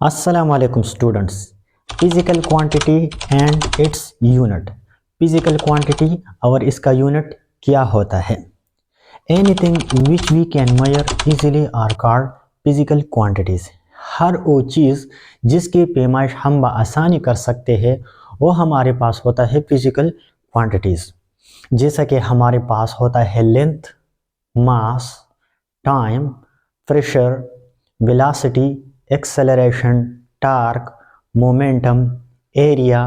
Assalamu alaikum students. Physical quantity and its unit. Physical quantity और इसका unit क्या होता है? Anything which we can measure easily are called physical quantities. हर वो चीज़ जिसकी पैमाइश हम आसानी कर सकते हैं वो हमारे पास होता है फिजिकल क्वांटिटीज़। जैसा कि हमारे पास होता है length, mass, time, pressure, velocity, acceleration, torque, momentum, area,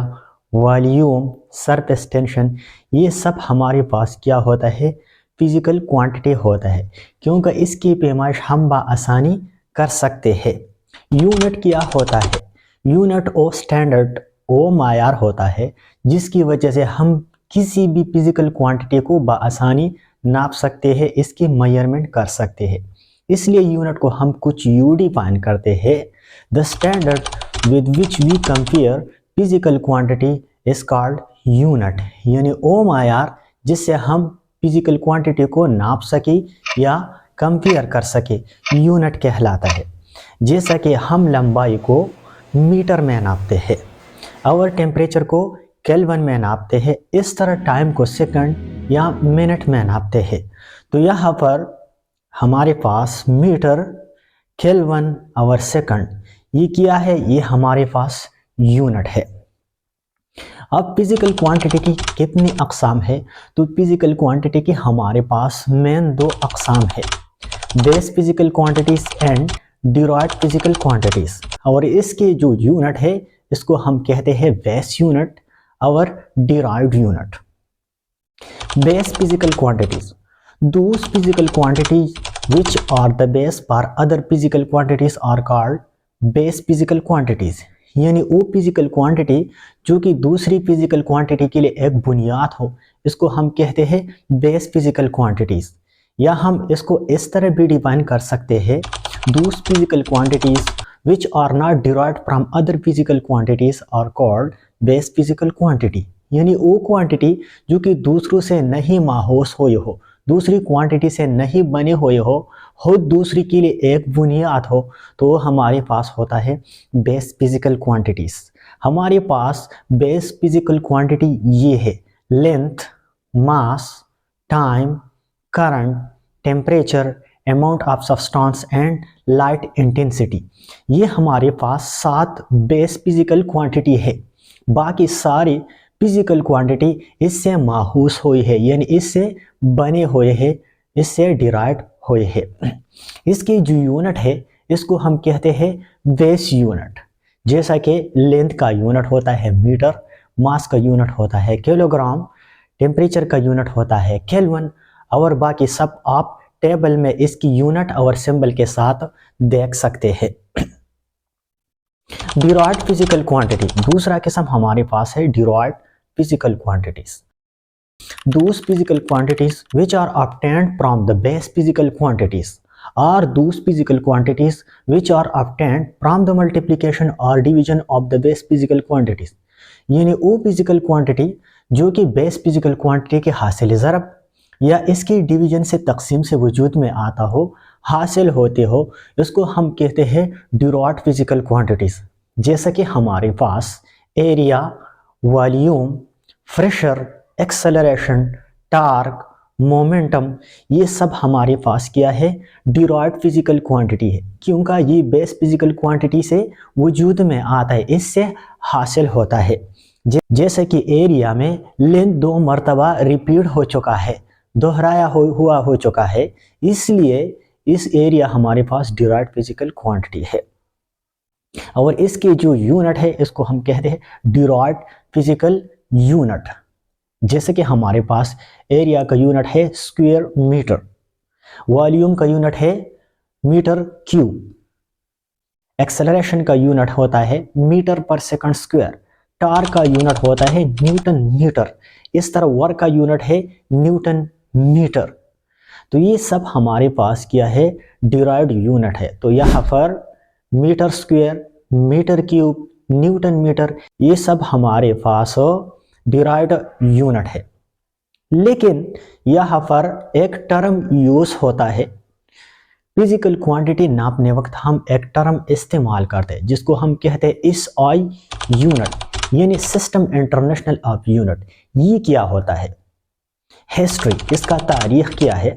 volume, surface tension, ये सब हमारे पास क्या होता है? फिजिकल क्वांटिटी होता है, क्योंकि इसकी पैमाइश हम आसानी कर सकते हैं। यूनिट क्या होता है? यूनिट ओ स्टैंडर्ड ओ मायार होता है जिसकी वजह से हम किसी भी फिजिकल क्वांटिटी को आसानी नाप सकते हैं, इसकी मेजरमेंट कर सकते हैं। इसलिए यूनिट को हम कुछ यू डिफाइन करते हैं। The standard with which we compare physical quantity is called unit, यानी ओ मायार जिससे हम फिजिकल क्वांटिटी को नाप सके या कंपेयर कर सके, यूनिट कहलाता है। जैसा कि हम लंबाई को मीटर में नापते हैं और टेम्परेचर को केल्विन में नापते हैं, इस तरह टाइम को सेकंड या मिनट में नापते हैं। तो यहाँ पर हमारे पास मीटर, केल्विन और सेकंड, ये क्या है? ये हमारे पास यूनिट है। अब फिजिकल क्वांटिटी की कितनी अक़साम है? तो फिजिकल क्वांटिटी की हमारे पास मेन दो अक़साम है, base physical quantities and derived physical quantities. और इसके जो यूनिट है इसको हम कहते हैं बेस यूनिट और derived unit. Base physical quantities, those physical quantities which are the base for other physical quantities are called base physical quantities। यानी वो फिजिकल क्वांटिटी जो कि दूसरी फिजिकल क्वांटिटी के लिए एक बुनियाद हो, इसको हम कहते हैं बेस फिजिकल क्वांटिटीज। या हम इसको इस तरह भी डिफाइन कर सकते हैं, those physical quantities which are not derived from other physical quantities are called base physical quantity। यानी वो क्वांटिटी जो कि दूसरों से नहीं माहौस हुई हो, दूसरी क्वांटिटी से नहीं बने हुए हो, खुद दूसरी के लिए एक बुनियाद हो, तो हमारे पास होता है बेस फिजिकल क्वांटिटीज। हमारे पास बेस फिजिकल क्वांटिटी ये है, length, mass, time, current, temperature, amount of substance and light intensity. ये हमारे पास 7 बेस फिजिकल क्वांटिटी है। बाकी सारी फिजिकल क्वांटिटी इससे माहूस हुई है, यानी इससे बने हुए हैं, इससे डिराइव हुए हैं। इसकी जो यूनिट है इसको हम कहते हैं बेस यूनिट। जैसा कि लेंथ का यूनिट होता है मीटर, मास का यूनिट होता है किलोग्राम, टेम्परेचर का यूनिट होता है केल्विन, और बाकी सब आप टेबल में इसकी यूनिट और सिंबल के साथ देख सकते हैं। डिराइव्ड फिजिकल क्वांटिटी, दूसरा किस्म हमारे पास है derived physical quantities. Those physical quantities which are obtained from the base physical quantities are those physical quantities which are obtained from the multiplication or division of the base physical quantities। यानी वो physical quantity जो कि base physical quantity के हासिल ज़रब या इसकी division से तकसीम से वजूद में आता हो, हासिल होते हो, इसको हम कहते हैं डिराइव्ड फिजिकल क्वांटिटीज। जैसा कि हमारे पास area, volume, pressure, acceleration, torque, momentum, ये सब हमारे पास क्या है? डिराइव्ड फिजिकल क्वांटिटी है, क्योंकि ये बेस फिजिकल क्वांटिटी से वजूद में आता है, इससे हासिल होता है। जैसे कि एरिया में लेंथ 2 मरतबा रिपीट हो चुका है, दोहराया हुआ हो चुका है, इसलिए इस एरिया हमारे पास डिराइव्ड फिजिकल क्वांटिटी है। और इसकी जो यूनिट है इसको हम कहते हैं डिराइव्ड फिजिकल यूनिट। जैसे कि हमारे पास एरिया का यूनिट है स्क्वायर मीटर, वॉल्यूम का यूनिट है मीटर क्यूब, एक्सेलरेशन का यूनिट होता है मीटर पर सेकंड स्क्वायर, टार्क का यूनिट होता है न्यूटन मीटर, इस तरह वर्क का यूनिट है न्यूटन मीटर। तो ये सब हमारे पास क्या है? डिराइव्ड यूनिट है। तो यहाँ पर metre square, metre cube, newton metre, ये सब हमारे पास डिराइव्ड यूनिट है। लेकिन यहाँ पर एक टर्म यूज होता है फिजिकल क्वांटिटी नापने वक्त हम एक टर्म इस्तेमाल करते हैं जिसको हम कहते हैं SI यूनिट यानी सिस्टम इंटरनेशनल ऑफ यूनिट। ये क्या होता है? हिस्ट्री, इसका तारीख क्या है?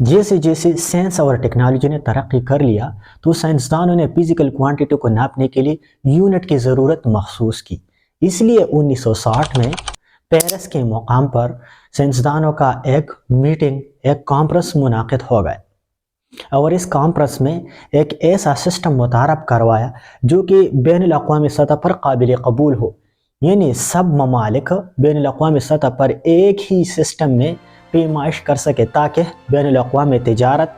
जैसे जैसे साइंस और टेक्नोलॉजी ने तरक्की कर लिया तो साइंसदानों ने फिजिकल क्वांटिटी को नापने के लिए यूनिट की ज़रूरत महसूस की। इसलिए 1960 में पेरिस के मुकाम पर साइंसदानों का एक मीटिंग, एक कॉन्फ्रेंस मुनाकिद हो गया और इस कॉन्फ्रेंस में एक ऐसा सिस्टम मुतारफ़ करवाया जो कि बैनुल-अक़वामी सतह पर काबिल कबूल हो, यानी सब ममालिक बैनुल-अक़वामी सतह पर एक ही सिस्टम में पेमाइश कर सके ताकि बैनुल-अक़वामी तिजारत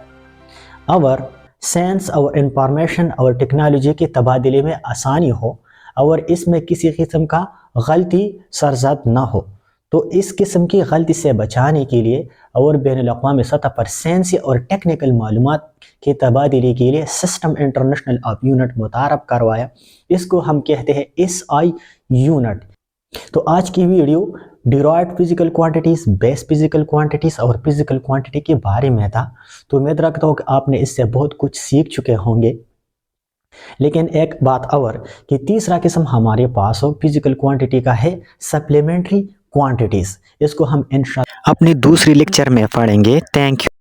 और साइंस और इंफॉर्मेशन और टेक्नोलॉजी के तबादले में आसानी हो और इसमें किसी किस्म का गलती सरजद ना हो। तो इस किस्म की गलती से बचाने के लिए और बैनुल-अक़वामी सतह पर साइंसी और टेक्निकल मालूमात के तबादले के लिए सिस्टम इंटरनेशनल ऑफ यूनिट मुतारफ़ करवाया। इसको हम कहते हैं SI यूनिट। तो आज की video derived physical quantities, base physical quantities और फिजिकल क्वांटिटी के बारे में था। तो उम्मीद रखता हूँ कि आपने इससे बहुत कुछ सीख चुके होंगे। लेकिन एक बात और कि तीसरा किस्म हमारे पास हो फिजिकल क्वांटिटी का है सप्लीमेंट्री क्वांटिटीज़। इसको हम इंशाल्लाह अपनी दूसरी लेक्चर में पढ़ेंगे। Thank you.